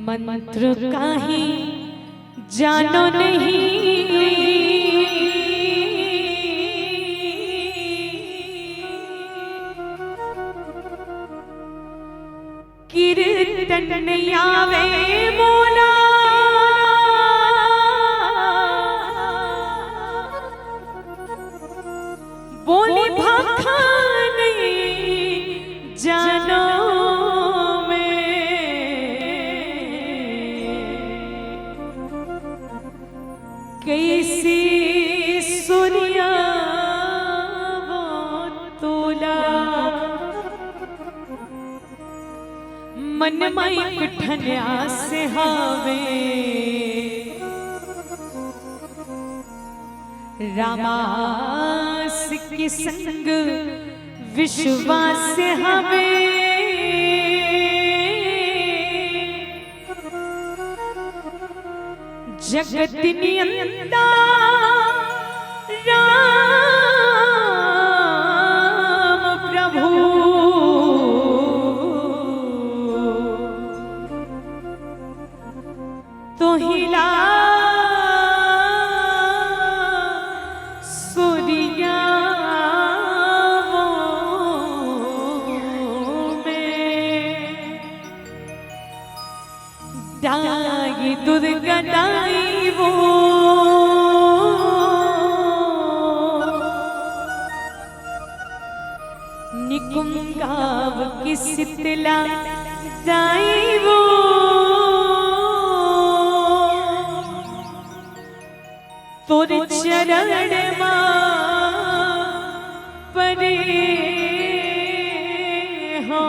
मंत्र काहे जानो नहीं, कीर्तन आवे मोला बोली भाखा नहीं जानो कैसी सूर्या वो तोला मन माइक ठन्या से हावे रामास की संग विश्वास हवे जगत नियंता राम प्रभु तो हिला सूर्या दाई दुर्गा दाई वो निकुंगाव की शीतला दाई वो तोर चरण मां परे हो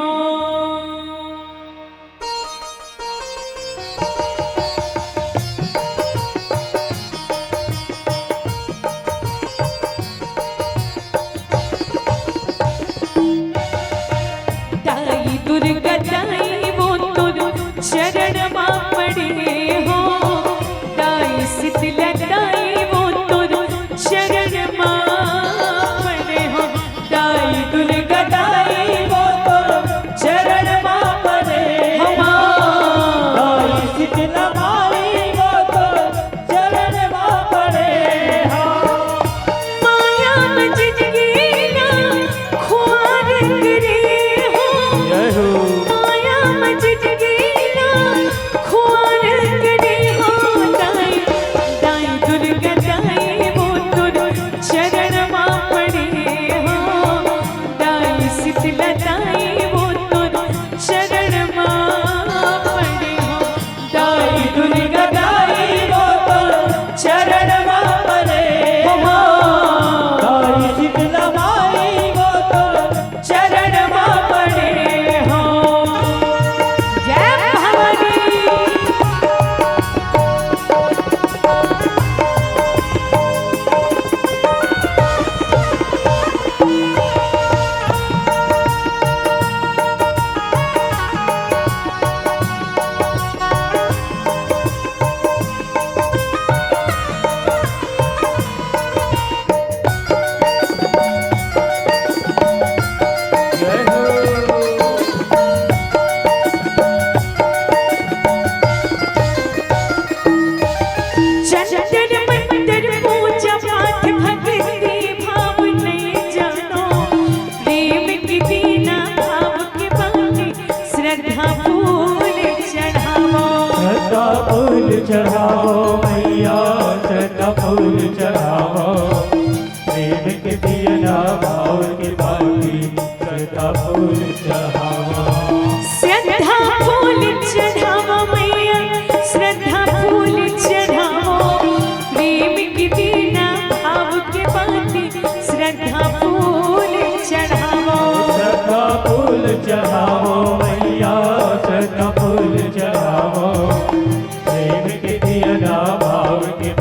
दुर्गा दाई वो तुर शरण मां पड़े हो दाई शीतला दाई वो तुर शरण मां पड़े हो दाई दुर्गा दाई वो तुर शरण मां पड़े हो दाई शीतला दाई वो तुर शरण मां पड़े हो माया में जिंदगी ना खुआर करे माया मजगी ना खुआर करे हो दाई दाई दुर्गा दाई वो तुर शरण मां पड़े हो दाई शीतला दाई वो तुर शरण मां पड़े हो दाई दुर्गा दाई वो तुर शरण मां पड़े हो दाई शीतला दाई वो तुर शरण मां पड़े हो जय भवानी फूल चढ़ावो मैया श्रद्धा फूल चढ़ावो प्रेम के दिया भाव के बाती श्रद्धा फूल चढ़ावो श्रद्धा फूल चढ़ावो मैया श्रद्धा फूल चढ़ावो प्रेम की दीना भाव के बाती श्रद्धा फूल चढ़ावो श्रद्धा फूल चढ़ावो मैया श्रद्धा फूल चढ़ावो प्रेम के दिया भाव के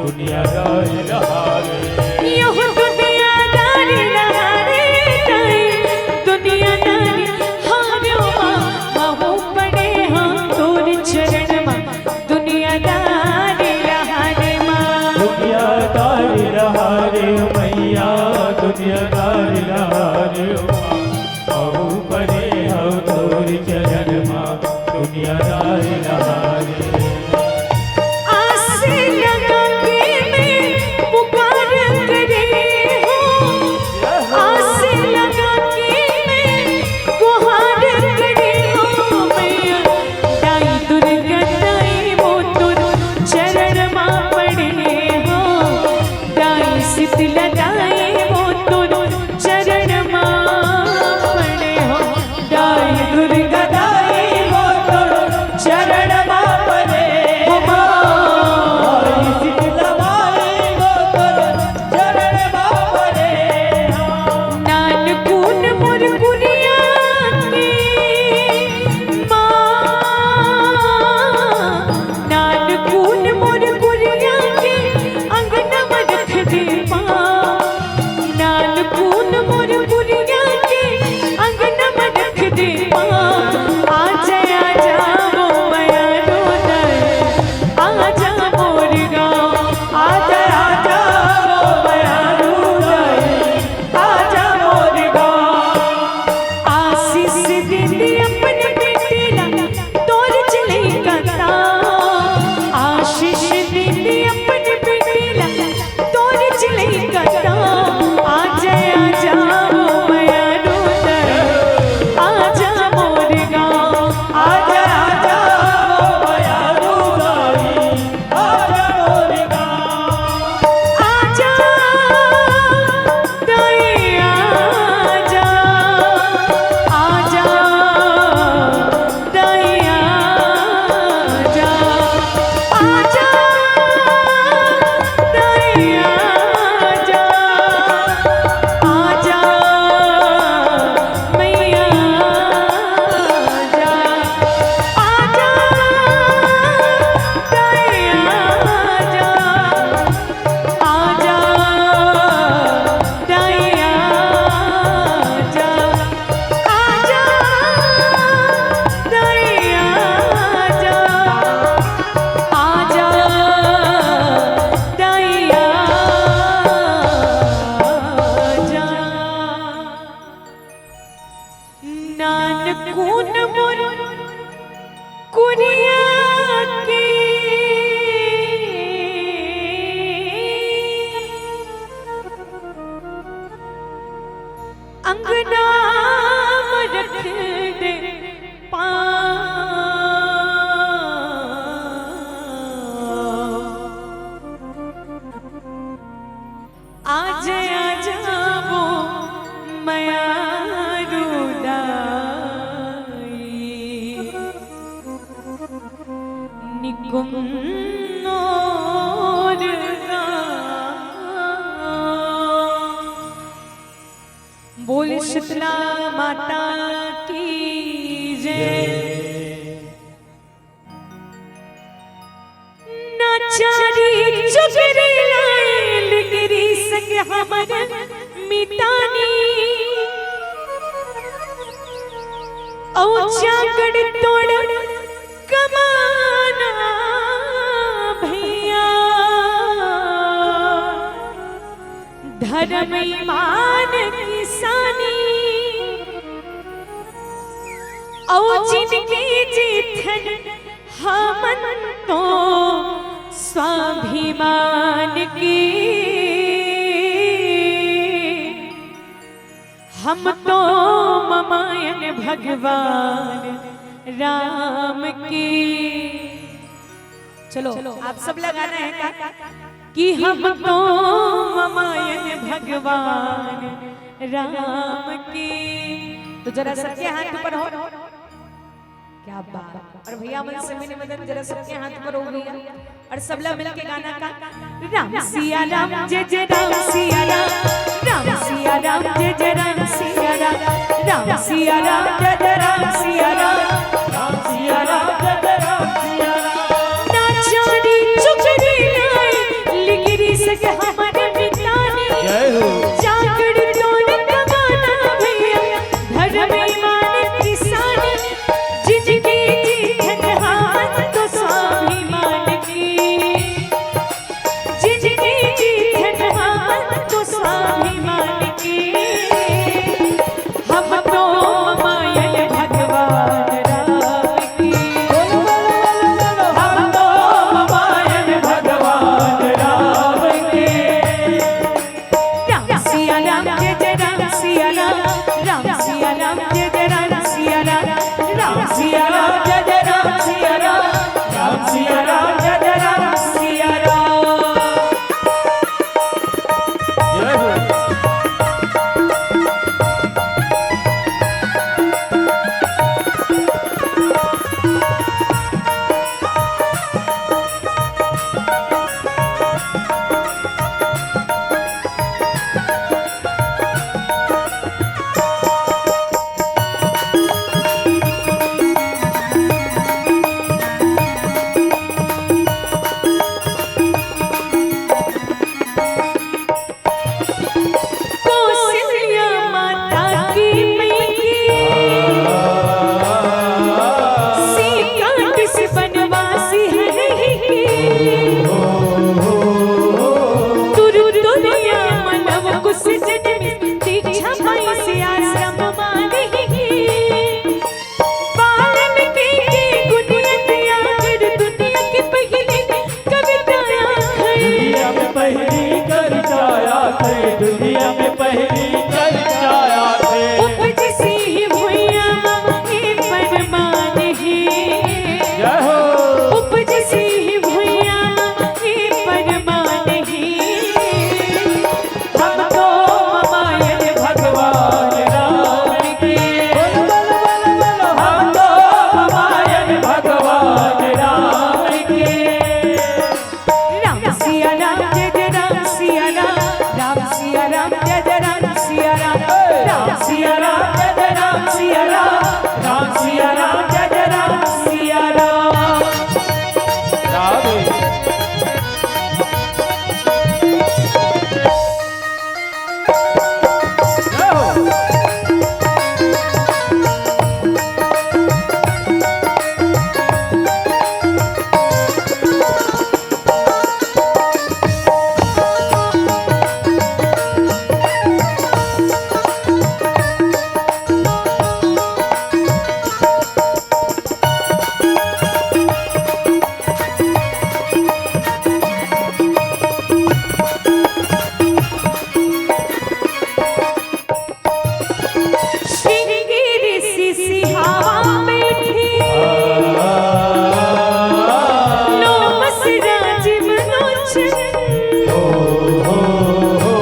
दुनियादारी रहारे यह दुनियादारी रहारे ताई दुनियादारी हारो महू पड़े हम तोर चरण मां दुनियादारी रहारे मां दुनियादारी रहारे मैया दुनियादारी रहारे महू पड़े हम तोर चरण मां दुनियादारी रहारे अंगना रख दे आज वो मया निकुम बोल शीतला माता की जय। नाचारी चुगरी लायल गिरी संग हमर मितानी औ जागड़ तोड़ कमाना भैया धर्म ईमान किसानी औ जिनकी जीतन हमन तो स्वाभिमान की हम तो ममायन भगवान राम की। चलो आप सब लगा रहे हैं का कि हम तो ममायन भगवान राम की। तो जरा सबके हाथ पर हो, क्या बात। और भैया मन से मैंने मदद जरा सबके हाथ पर हो भैया और सब लोग मिलके गाना का राम सिया राम जय जय राम सिया राम, राम सिया राम जय जय राम सिया राम, राम सिया राम जय जय राम सिया राम, राम सिया राम जय जय राम सिया राम। नाचारी चुगली लाए मोचन हो हो हो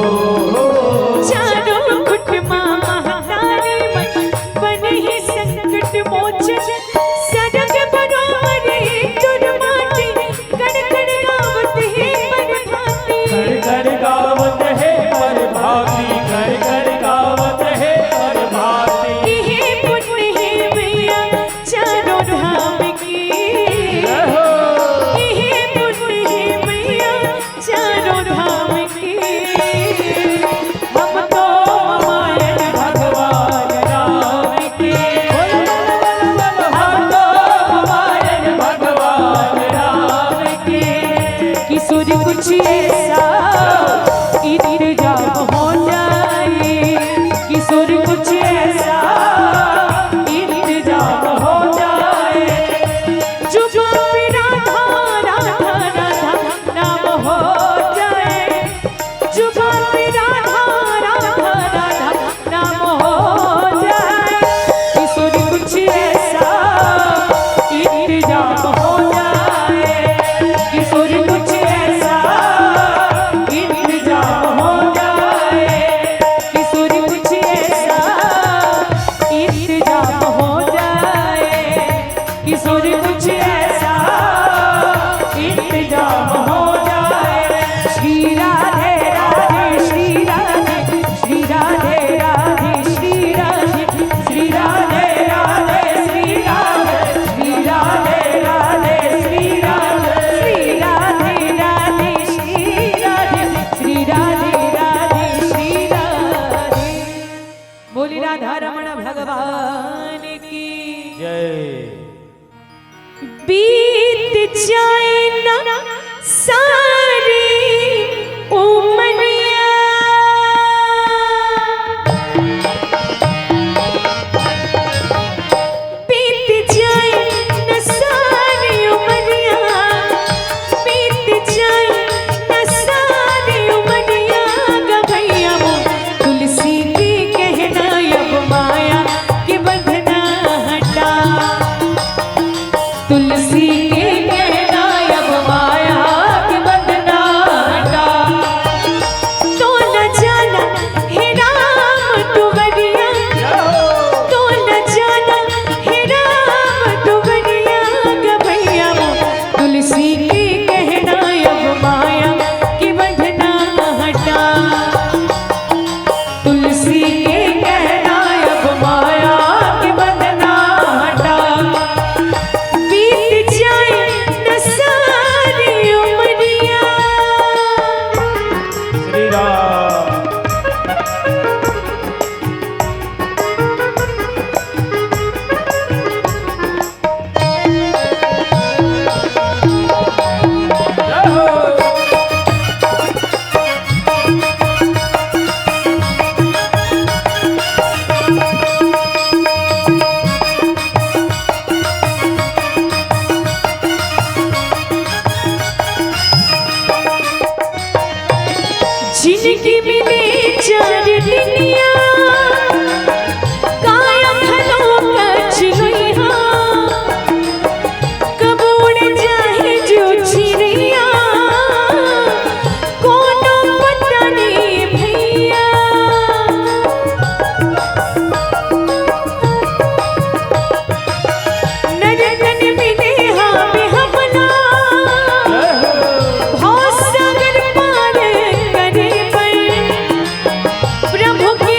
हो चारों कुटुंबा महातारी बन ही संकट मोचन सड़क बनोरे तुर माटी कड़ कड़ गावत है पर भाती घर घर गावत है पर भाती घर घर गावत है पर भाती ये पुण्य है भैया चारों धाम की रहो ये पुण्य है भैया चारों धाम की हम तो मायन भगवान राम के हम तो मायन भगवान राम के किशोर कुछ ऐसा इंतजाम हो जाए किशोर कुछ ऐसा इंतजाम हो जाए जुबा पे राधा राधा राधा नाम हो जाए जुबा पे राधा राधा राधा नाम हो जाए किशोर कुछ ऐसा इंतजाम हो जाए किशोर कुछ ऐसा इंतजाम हो जाए किशोर कुछ ऐसा इंतजाम हो जाए किशोर कुछ ऐसा इंतजाम हो जाए श्री राधे राधे श्री राधे श्री राधे राधे श्री राधे श्री राधे राधे श्री राधे श्री राधे राधे श्री राधे श्री राधे राधे श्री राधे श्री राधे राधे श्री राधे बोली राधा रमण भगवान की जय बीत जाए ना सारी उमरिया बीत जाए ना सारी उमरिया बीत जाए ना सारी उमरिया गभैया वो तुलसी की कहना अब माया के बंधना हटा तुलसी के कहना अब माया के बंधना हटा तो न जाना हे राम दुवरिया तो न जाना हे राम दुवरिया गभैया वो तुलसी के कहना अब माया के बंधना हटा तुलसी के कहना अब माया के बंधना हटा बीत जाए न सारी उमरिया श्री राम रहो जिनकी मिले चार दुनिया काया खलो कच गईहा कब उड़ जाए जो चिड़िया कोनो पता नहीं भैया नरतन मिले हमें हमला भव सागर पार करे पर प्रभु की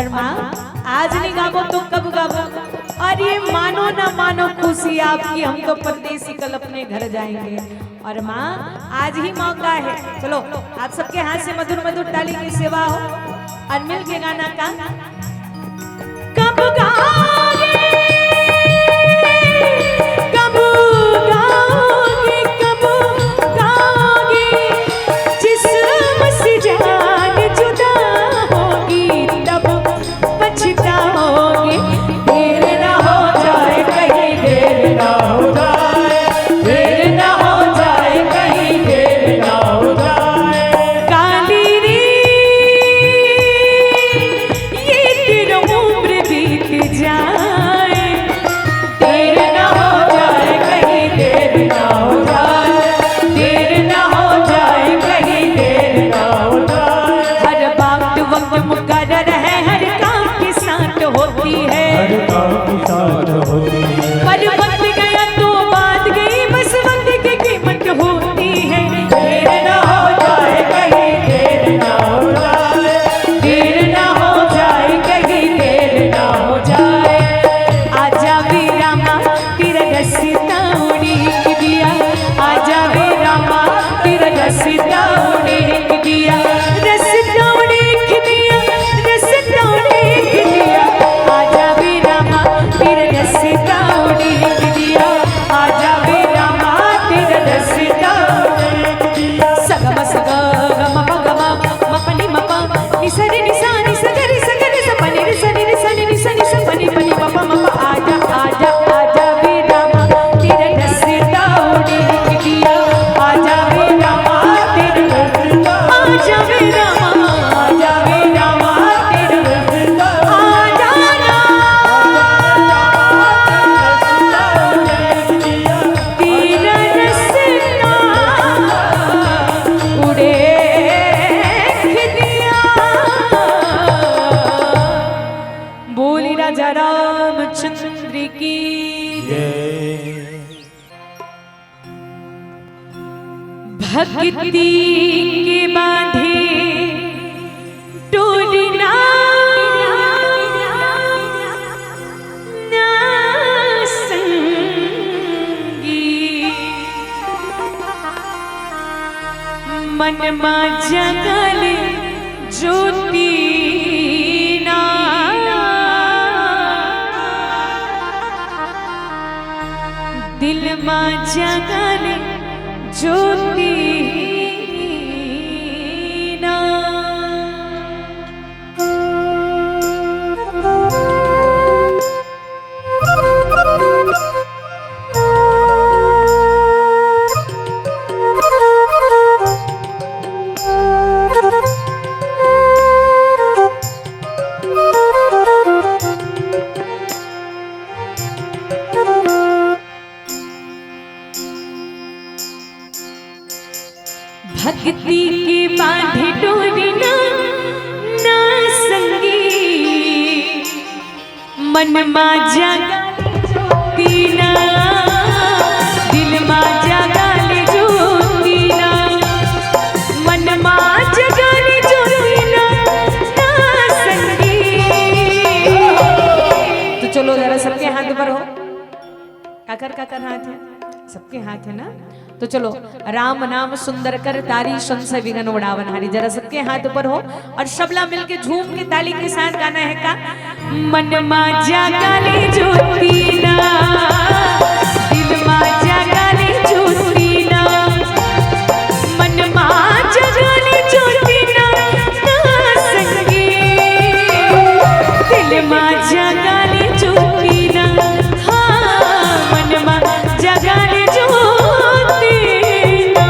और माँ आज नहीं गावो तो कब गावो। और ये मानो ना मानो खुशी आपकी, हम तो परदेसी कल अपने घर जाएंगे। और माँ आज ही मौका है, चलो आप सबके हाथ से मधुर मधुर ताली की सेवा हो और मिल के गाना का कब गाओगे, कब गाओगे, कब गाओगे, जिस्म से जान जुदा होगी तब पछताओगे। देर ना हो जाए कहीं, देर ना हो जाए, देर ना हो जाए कहीं, देर ना हो जाए। काली रे ये तेरा उम्र बीत जाए, देर ना हो जाए कहीं, देर ना हो जाए, देर ना हो जाए कहीं, देर ना हो जाए। हर वक्त मुकर्रर है, हर काम के साथ होती है, हर काम के साथ होती है। पर वक्त गया तो बात गई, बस वक्त की कीमत होती है। देर ना हो जाए कहीं, देर ना हो जाए, देर ना हो जाए कहीं, देर ना हो जाए। आजा वे रामा तेरा रसीदा उड़ीक दिया, आजा वे रामा तेरा रसीदा उड़ीक दिया, रसीदा उड़ीक दिया, रसीदा उड़ीक दिया। आजा वे रामा तेरा रसीदा उड़ीक दिया, आजा वे रामा तेरा रसीदा उड़ीक दिया। सगम सग गम पगम मपनि मप निसरि निसा निसगरि सगरि सपनि निसनि निसनि निसनि सपनि पनि मप मप। आजा आजा आजा वे रामा तेरा रसीदा उड़ीक दिया, आजा वे रामा तेरा रसीदा, आजा वे रामा, आजा वे रामा तेरा रसीदा, आजा ना तेरा रसीदा उड़ीक दिया। बोली राजा रामचंद्र की भक्ति के बांधे टूटना ना संगी, मन मा जगल ज्योति ना, दिल मा जगल ज्योति ना। भक्ति के बांधे डोरना ना संगी, मन मा जगल ज्योति ना, दिल मा जगल ज्योति ना, मन मा जगल ज्योति ना, ना संगी। तो चलो जरा सबके हाथ ऊपर हो, काकर काकर हाथ है, सबके हाथ है ना। तो चलो राम नाम सुंदर कर तारी संस विघ्न उड़ावन हारी, जरा सबके हाथ ऊपर हो और सबला मिलके झूम के ताली के साथ गाना है का मन मा जगल ज्योति ना, दिल मा जगल ज्योति ना, मन मा जगल ज्योति ना, ना संगी, दिल मा जगल ज्योति ना, हाँ मन मा जगल ज्योति ना।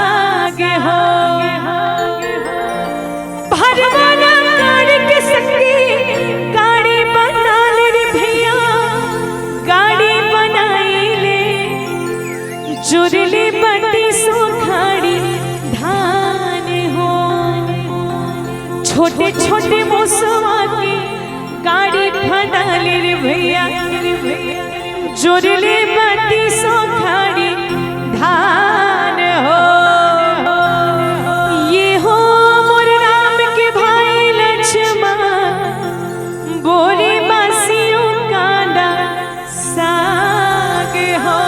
चुरली बटी सुखाड़ी धान हो छोटे छोटे मुसवा की गाड़ी फटाली रे भैया चुरली बटी सुखाड़ी धान हो ये हो मोर राम के भाई लक्ष्मण बोरी बासियों कांदा साग हो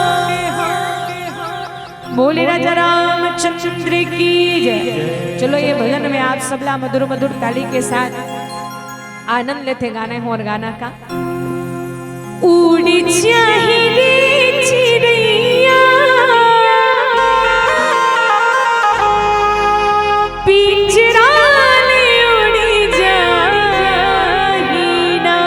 बोले राजा रामचंद्र की जय। चलो ये भजन में आप सबला मधुर मधुर ताली के साथ आनंद लेते गाने हो और गाना का उड़ी चाहिए चिड़िया पिंजरा में उड़ी जाही ना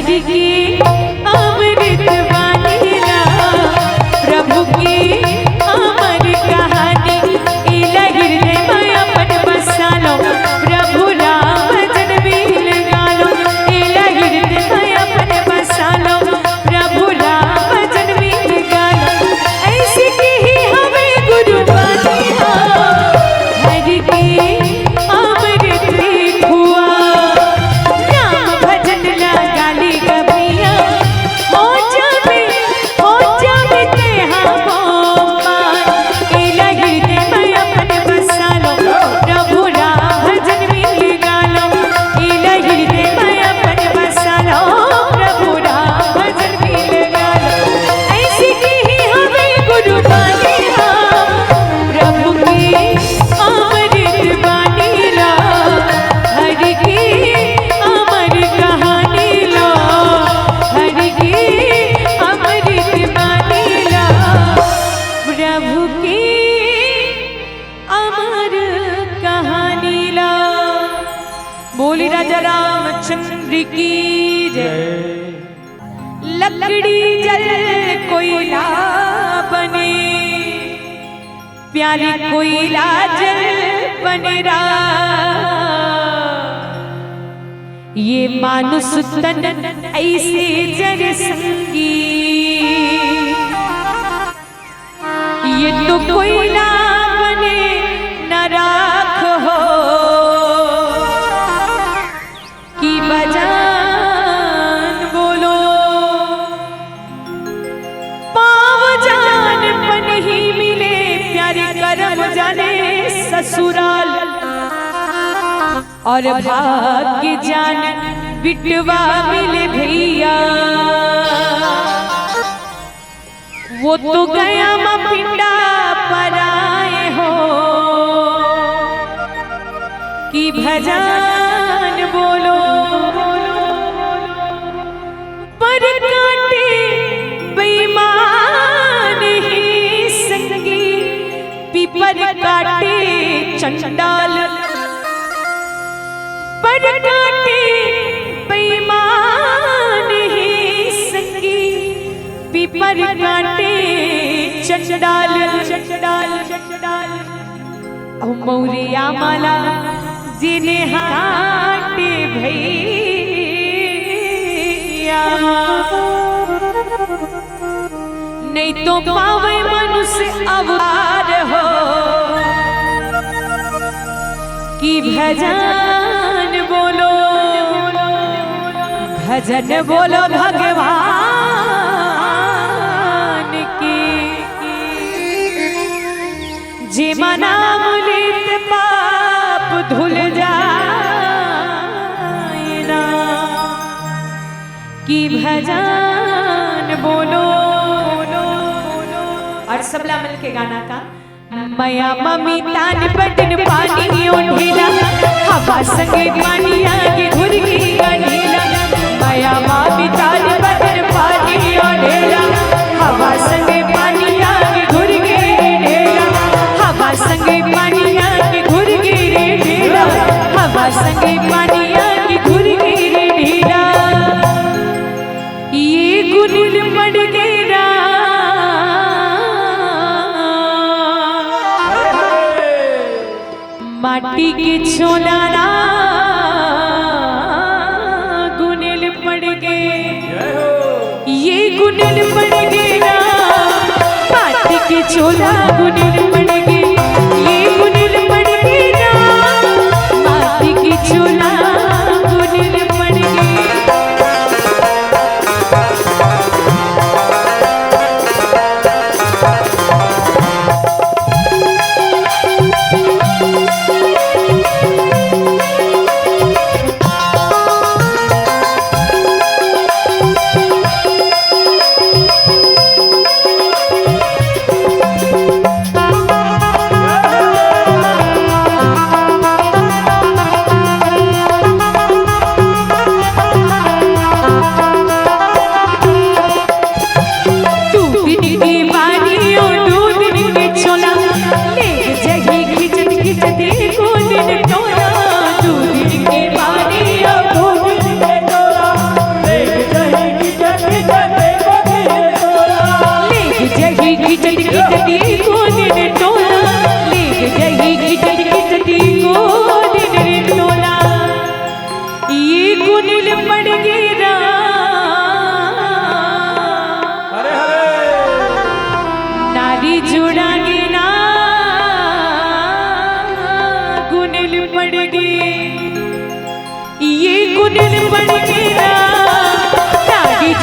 हरि की अमृत वाणीला प्रभु की अमर कहानी इला हृदय में अपन बसा लो प्रभु राम भजन बील गालो इला हृदय में अपन बसा लो प्रभु राम भजन बील गालो ऐसी की ही हमें गुरु बानिया हरि की अमृत हुआ राम भजन लगा ली कबिया हो जावे ते हम इला हृदय में अपन बसा लो प्रभु राम भजन बील गालो इला हृदय में अपन बसा लो प्रभु राम भजन बील गालो ऐसी की ही हमें गुरु बानिया प्रभु की अमृत वाणी लो हरि की अमर कहानी लो हरि की अमृत वाणी लो प्रभु की अमर कहानी लो बोली राजा रामचंद्र की जय। लकड़ी जल कोयला बने प्यारी कोयला जल बने ये मानुष तन ऐसे जर संगी ये तो कोयला बने न राख हो कि बजान बोलो पाव जान पन ही मिले प्यारे करम जाने ससुराल और भाग्य जान बिटवा मिले भैया वो तो गया पिंडा पर आए हो कि भजन बोलो पर काटे बेईमान ही संगी पीपर काटे चंडाल पर काटे बेईमान ही संगी पीपर काटे चंडाल चंडाल चंडाल मौरिया माला जिन्हें हाटे भैया नहीं तो पावे मनुष्य अवतार हो कि भजन बोलो भगवान की जे नाम लेत पाप धुल जाए ना कि भजन बोलो और सबला मिल के गाना का मया मम्मी तान बटन पानी ओढ़ेला हवा संगे पानी आगे घुर गई गढ़ेला मया मम्मी तान बटन पानी ओढ़ेला हवा संगे पानी आगे घुर गई ढेला हवा संगे पानी आगे घुर गई ढेला हवा संगे पानी आगे घुर गई ढेला ये गुनिल पड़ गए माटी के छोलाना गुनिल पड़ गए ये गुनिल पड़ गए ना माटी के छोला गुनिल पड़ गए ये गुनिल पड़ गए ना माटी के छोला गुनिल पड़ गए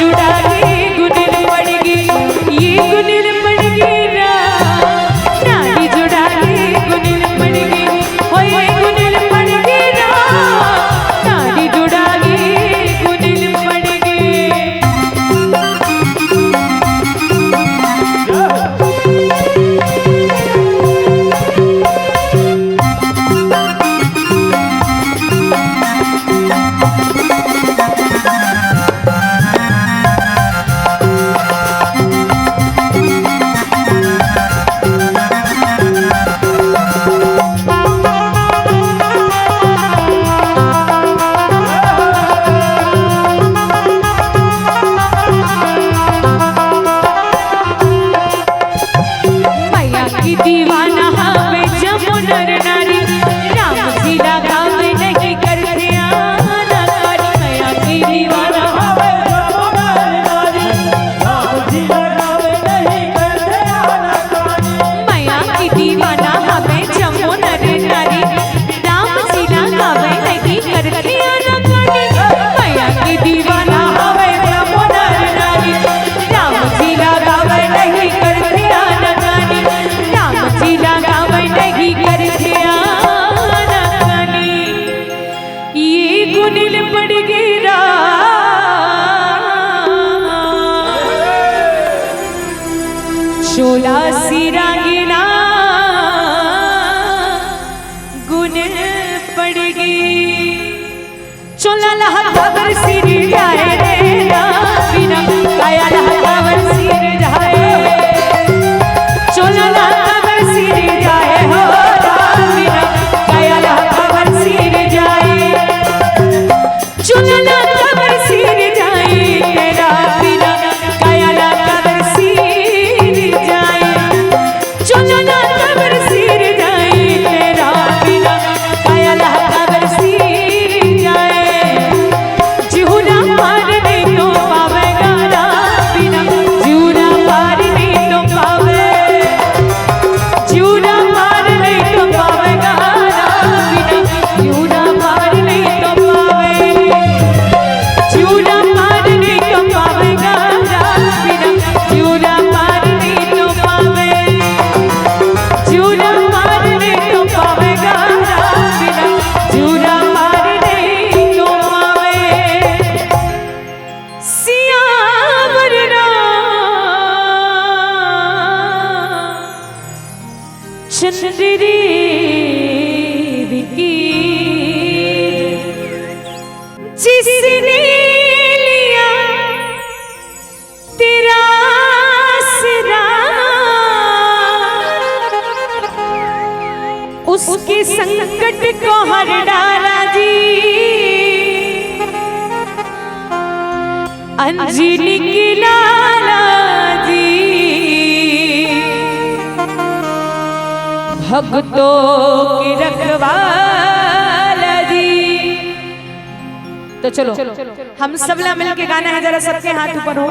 जुड़ागी गुनिल पड़गी ये गुनिल पड़गी नाड़ी जुड़ागी गुनिल पड़गी हो ये गुनिल पड़गी नाड़ी जुड़ागी गुनिल पड़गी। दीवाना हवे जमुनर नारी राम जी लगावे नहीं करते आना कारी मैया की दीवाना हवे जमुनर नारी राम जी लगावे नहीं करते आना कारी मैया की दीवाना हवे जमुनर नारी राम जी लगावे नहीं करते आना कारी मैया की दीवाना हवे जमुनर नारी राम जी लगावे नहीं करते आना कारी जी लगावे नहीं करते आनाकानी ये गुनिल पड़गी शोला सिरागिना गुनिल पड़गी चोला लहकावर सिर जाए रे बिना काया लहकावर सिर जाए चोला लहकावर सिर जाए हो बिना काया लहकावर सिर जाए चोला लहकावर सिर जाए तेरा बिना काया लहकावर सिर जाए चोला लहकावर सिर जाए तेरा बिना काया लहकावर सिर जाए जिहुना पार नहीं तो पावेगा ना बिना जिहुना पार नहीं तो पावे जिहुना पार नहीं तो पावेगा ना बिना जिहुना पार नहीं तो पावे जिहुना पार नहीं तो पावेगा ना बिना जिहुना पार नहीं तो पावे जिहुना पार नहीं तो पावेगा ना बिना जिहुना पार नहीं तो पावे सियावर चंद्री विकी जिसने लिया तेरा सिरा उसके संकट को हर डाला जी अंजलि की लाला जी भक्तों की रखवाला जी। तो चलो हम सबला मिलके गाना है जरा सबके हाथ ऊपर हो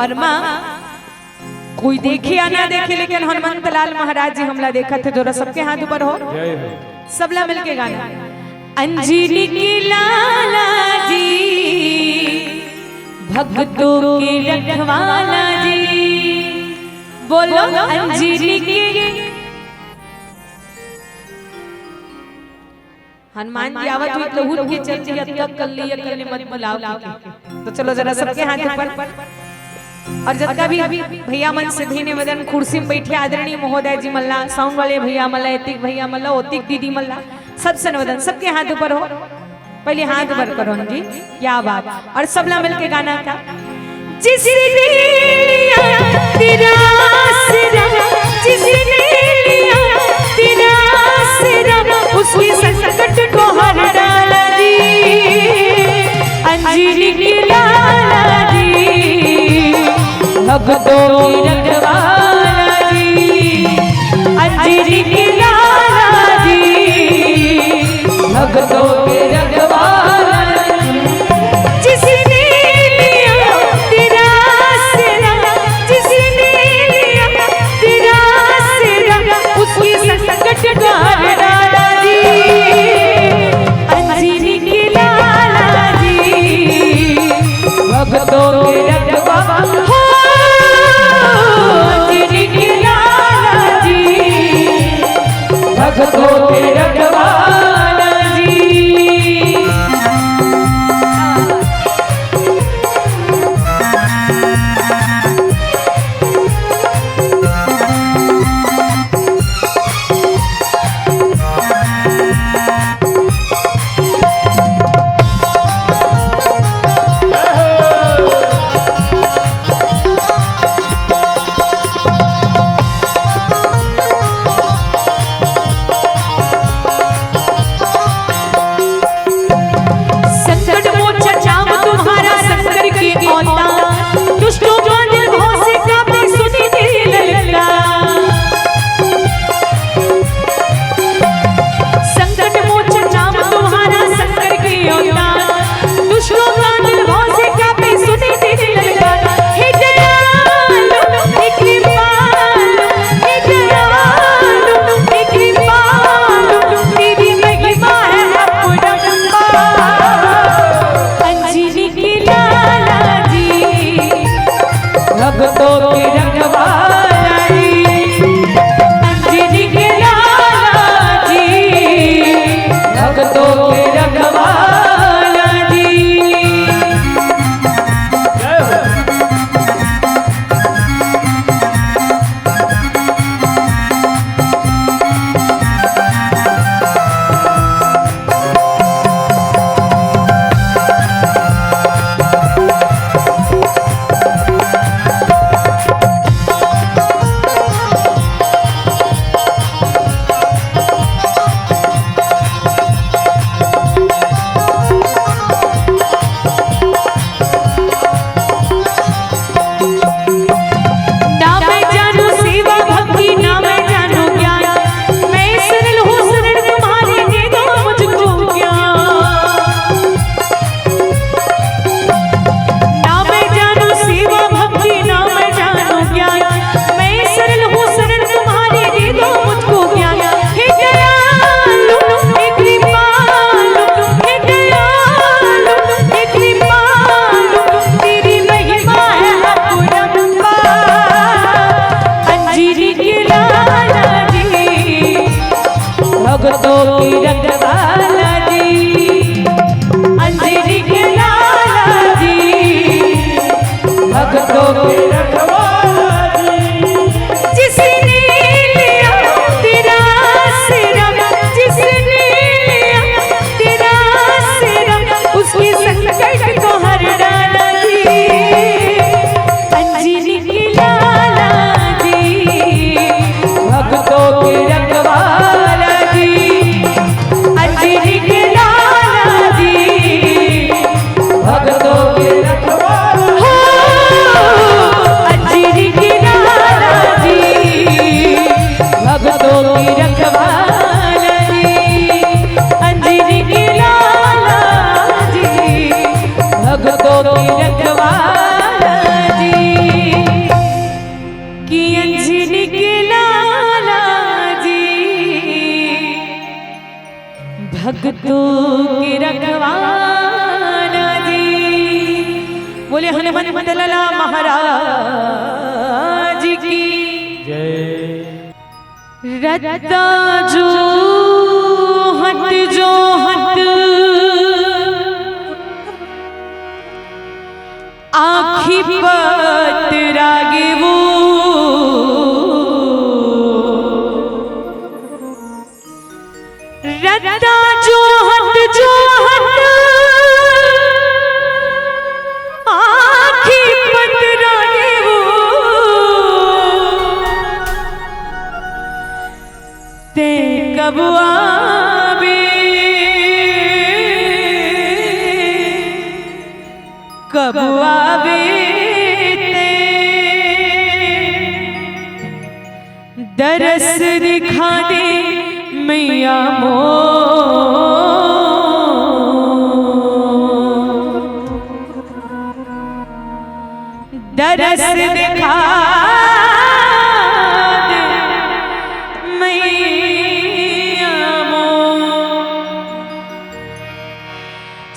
और माँ कोई देखे या ना देखे लेकिन हनुमंत लाल महाराज जी हमला देखा थे जरा सबके हाथ ऊपर हो सबला मिलके गाना अंजलि की लाला जी भक्तों की रखवाला जी बोलो अंजलि की हनुमान जी आवत हुई तो उठ के चल जी तक कर लिया करने मत बुलाओ तो चलो जरा सबके हाथ ऊपर और जब भी भैया मन से भी ने वदन कुर्सी में बैठे आदरणीय महोदय जी मल्ला साउंड वाले भैया मल्ला एतिक भैया मल्ला ओतिक दीदी मल्ला सब सनवदन सबके हाथ ऊपर हो पहले हाथ ऊपर करो जी क्या बात और सबला मिलके गाना था जिसने लिया तेरा सिरा जिसने लिया तेरा सिरा उसकी संकट को हर डाला जी अंजलि की लाला जी भक्तों की रखवाला जी अंजलि की लाला जी भक्तों के रखवाला जिसने लिया तेरा सिरा जिसने भक्तों के रखवाला जी। भक्तों के रखवाला जी, अंजनी के लाला जी, भक्तों के रखवाला जी। भक्तों की रखवाला जी, अंजनी के लाला जी, भक्तों के रखवाला जी। जिसने लिया तेरा सिरम, जिसने लिया तेरा सिरम, उसके संकट को हर डाला जी, अंजनी के लाला जी, भक्तों के रखवाला जी, अंजनी के लाला जी, भक्तों के रखवाला हो, अंजनी के लाला जी, भक्तों की रखवाला जी, अंजनी के लाला जी, भक्तों की रखवाला जी, कि अंजनी के लाला जी, भक्तों के रखवाला जी। बोले हनुमान मंडला महाराज की जय। रत्ता जो हट आखी पतरागे वो, रत्ता जो हट आखी पतरागे वो, ते कब आवे कब आवे ते दरस दिखा दे मैया दरस दिखा दे मैया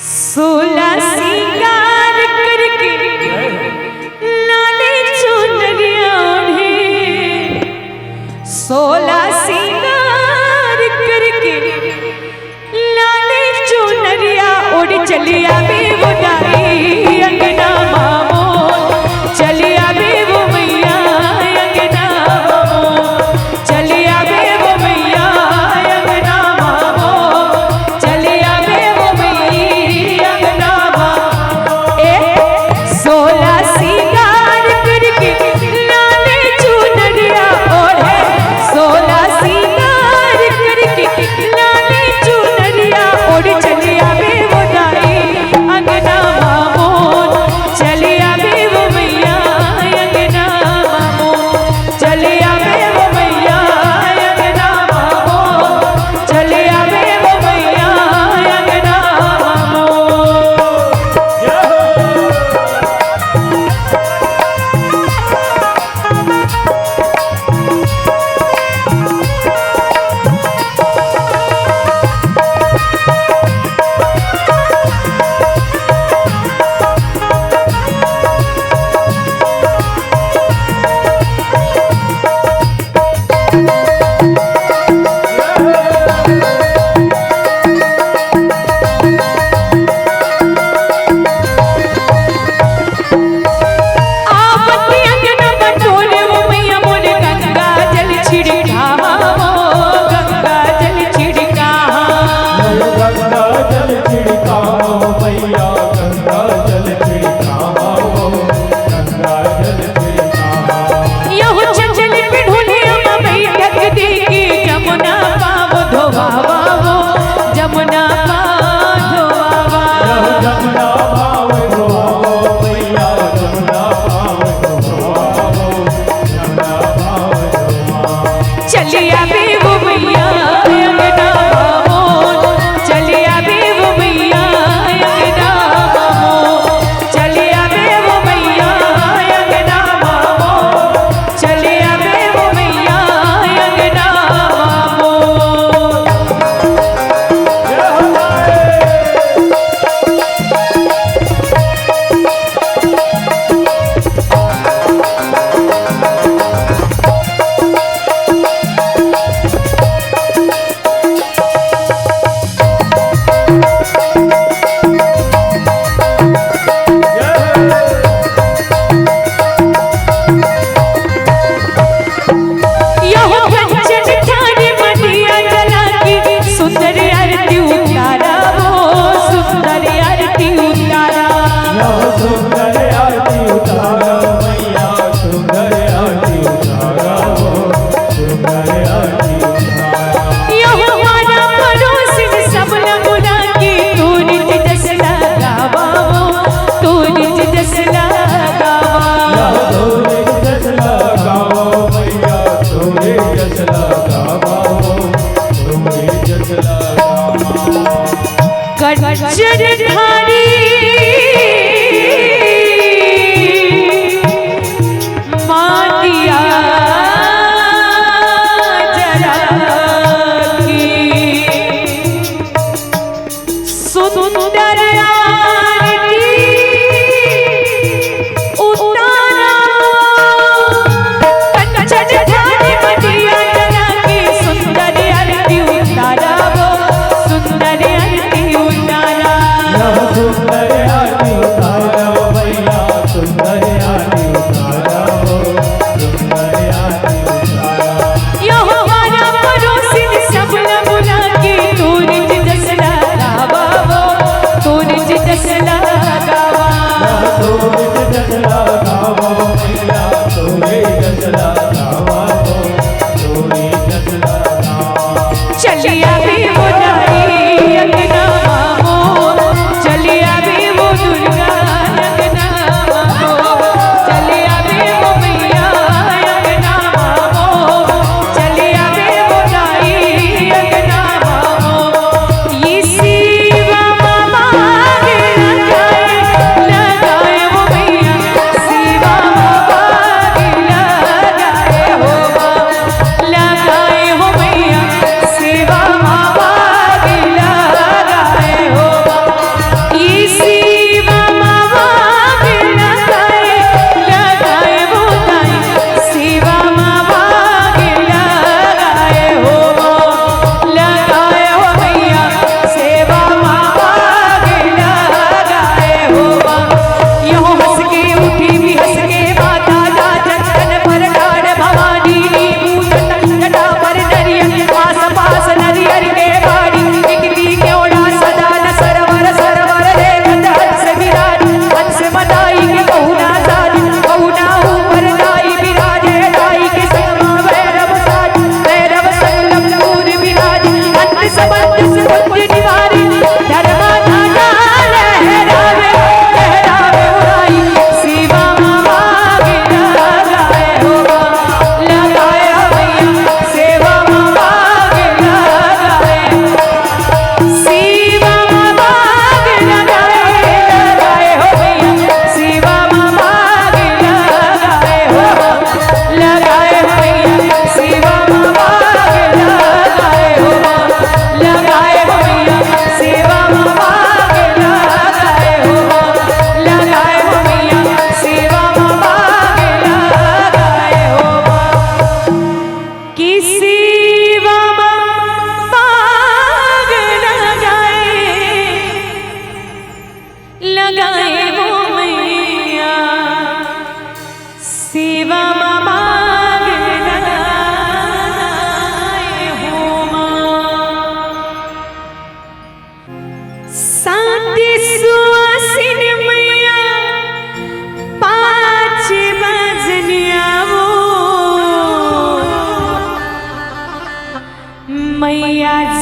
सोलह सिंगार करके लाले चुनरिया ओढ़े, 16 सिंगार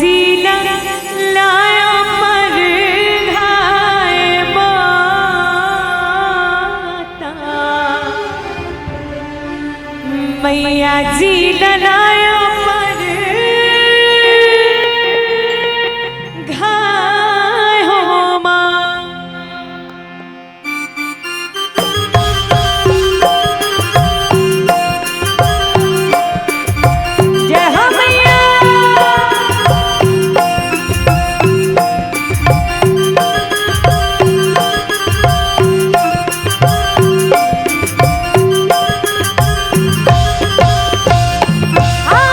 जी लायो पर घाय माता मैया जी लायो पर घाय हो माँ जय हो मैया हाँ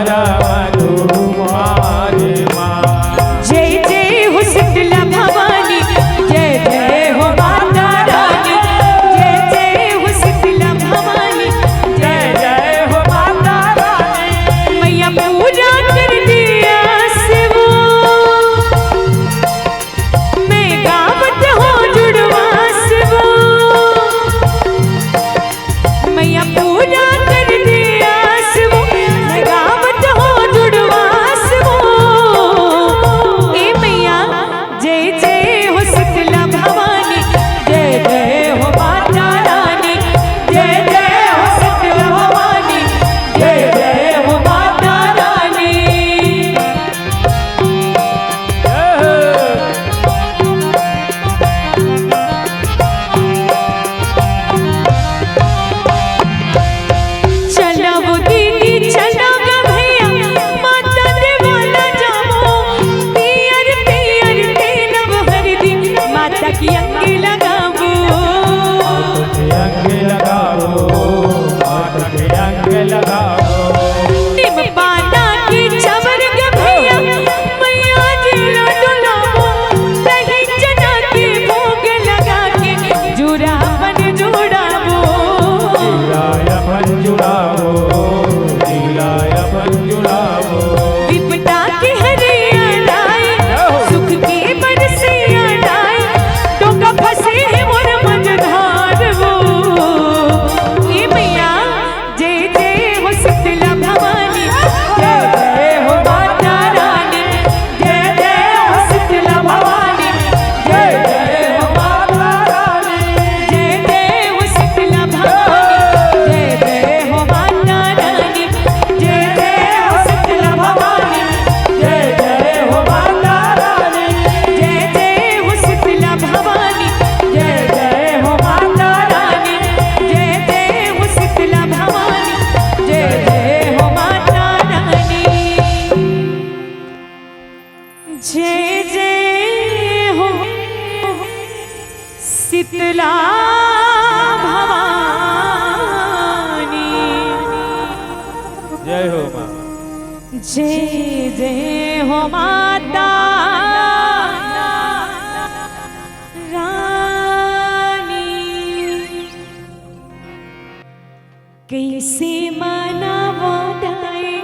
कर मधुमार माँ। जय जय हो शीतला भवानी, जय जय हो माता रानी, जय जय हो शीतला भवानी, जय जय हो माता रानी। मैया पूरा कर दिया शिवो, मैं गावत हो जुड़वा शिवो, मैया पूरा कर दिया शिवो, मैं गावत हो जुड़वा शिवो। ए मैया जय जय हो शीतला भवानी, जय जय हो माता रानी, जय जय हो शीतला भवानी, जय जय हो माता रानी। चलो वो दीदी चलो ग भैया, माता देवाला जाओ, पियर पियर तेल हर दिन माता की अंगी लगाओ। के अंग लगाओ, माता के अंग लगाओ। निम पाना की चवर ग भैया, मैया जी डुलाओ, दही चना के भोग लगा के जुड़ावन जुड़ाओ। लीलायपन जुड़ाओ, लीलायपन जुड़ाओ। विपदा की हरिया लाई, सुख की बरसिया लाई, डोका फंसे है मोर मझधार वो। ये मैया जय जय हो शीतला भवानी, जय जय हो माता रानी, जय जय हो शीतला भवानी, जय जय हो माता रानी, जय जय हो शीतला भवानी, जय जय हो माता रानी, जय जय हो शीतला भवानी, जय जय हो माता रानी, जय जय हो शीतला भवानी, जय जय हो माता रानी, जय जय हो शीतला भवानी, जय जय हो माता रानी, जय जय हो शीतला भवानी, जय हो माँ। जय जय हो माता रानी। कैसे मनावो दाई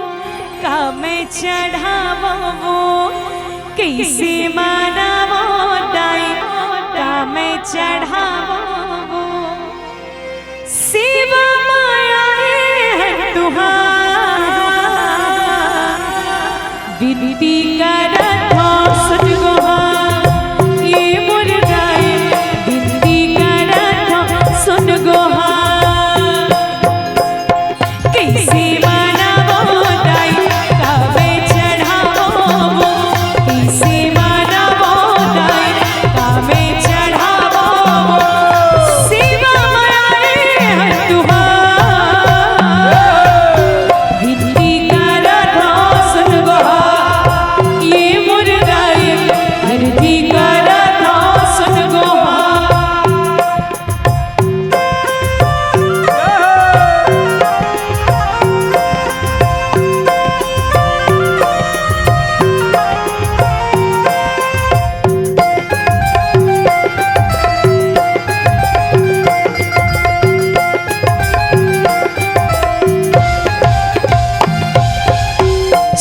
का मैं चढ़ावो, कैसे मनावो दाई का मैं चढ़ावो। शिवा माया है तुहार, विनती करत हो सुन गोहार, ये मुर्गाए विनती करत हो सुन गोहार। कैसे मनावो दाई का मैं चढ़ावो, कैसे मनावो दाई का मैं चढ़ावो। शिवा माया है तुहार, विनती करत हो सुन गोहार, ये मुर्गाए अर्जी करत हो सुन गोहार।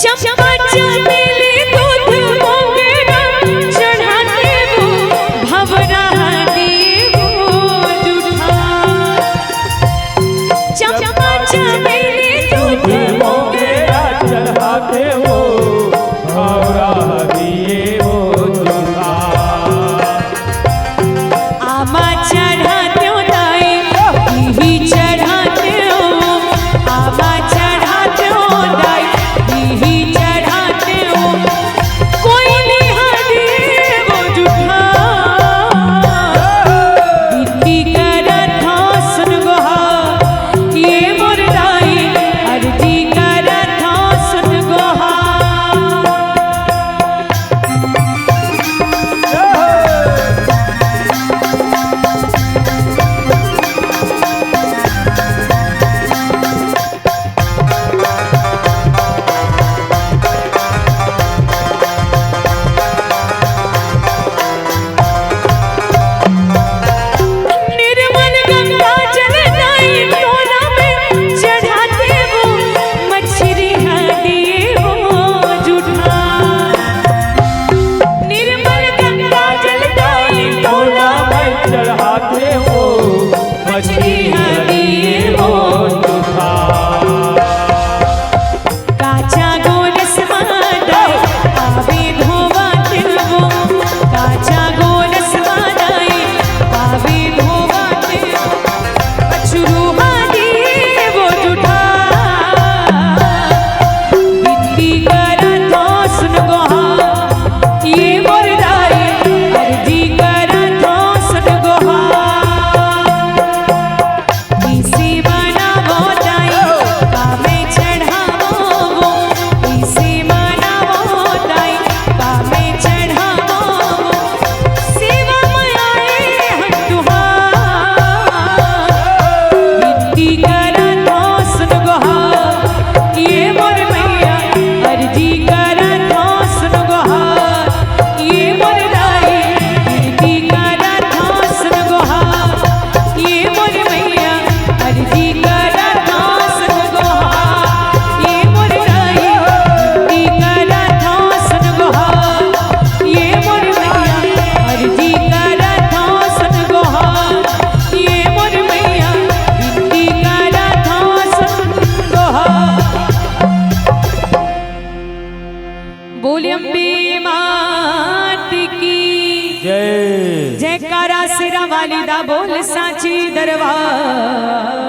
चंपा चमेली दूध मोगरा चढ़ाते वो, भंवरा देवो जूठा। चंपा चमेली दूध मोगरा चढ़ाते हो, भंवरा दिए वो दूल्हा। आमा चढ़ाते हो दाई, ही चढ़ाते हो, आमा चढ़ाते हो दाई, ही चढ़ाते बोले अम्बे माटी की जय जयकारा सिरा वाली दा बोल साची दरबार